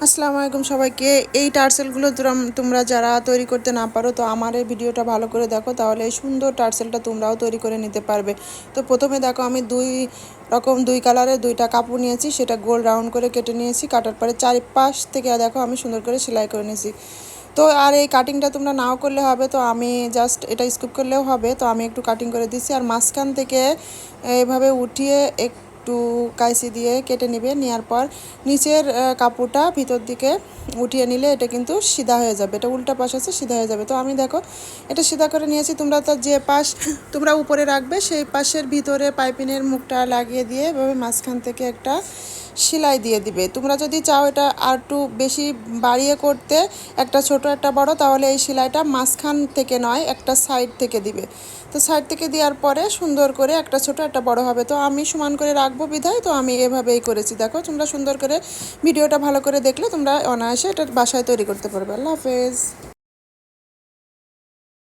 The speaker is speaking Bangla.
আসসালামু আলাইকুম সবাইকে। এই টার্সেলগুলো তোমরা যারা তৈরি করতে না পারো, তো আমার এই ভিডিওটা ভালো করে দেখো, তাহলে এই সুন্দর টার্সেলটা তোমরাও তৈরি করে নিতে পারবে। তো প্রথমে দেখো, আমি দুই কালারের দুইটা কাপড় নিয়েছি, সেটা গোল রাউন্ড করে কেটে নিয়েছি। কাটার পরে চারিপাশ থেকে দেখো আমি সুন্দর করে সেলাই করে নিয়েছি। তো আর এই কাটিংটা তোমরা নাও করলে হবে, তো আমি জাস্ট এটা স্কুপ করলেও হবে। তো আমি একটু কাটিং করে দিচ্ছি, আর মাঝখান থেকে এইভাবে উঠিয়ে একটু কাইচি দিয়ে কেটে নিবে। নেওয়ার পর নিচের কাপড়টা ভিতর দিকে উঠিয়ে নিলে এটা কিন্তু সিধা হয়ে যাবে, এটা উল্টা পাশ আছে সিধা হয়ে যাবে। তো আমি দেখো এটা সিধা করে নিয়েছি। তোমরা তার যে পাশ তোমরা উপরে রাখবে, সেই পাশের ভিতরে পাইপিনের মুখটা লাগিয়ে দিয়ে এভাবে মাঝখান থেকে একটা সেলাই দিয়ে দিবে। তোমরা যদি চাও এটা আর একটু বেশি বাড়িয়ে করতে, একটা ছোট একটা বড়, তাহলে এই সেলাইটা মাঝখান থেকে নয়, একটা সাইড থেকে দিবে। তো সাইড থেকে দেওয়ার পরে সুন্দর করে একটা ছোট একটা বড় হবে। তো আমি সমান করে রাখবো বিধায় তো আমি এভাবেই করেছি। দেখো তোমরা সুন্দর করে ভিডিওটা ভালো করে দেখলে তোমরা অনায়াসে এটা বাসায় তৈরি করতে পারবে। আল্লাহ হাফেজ।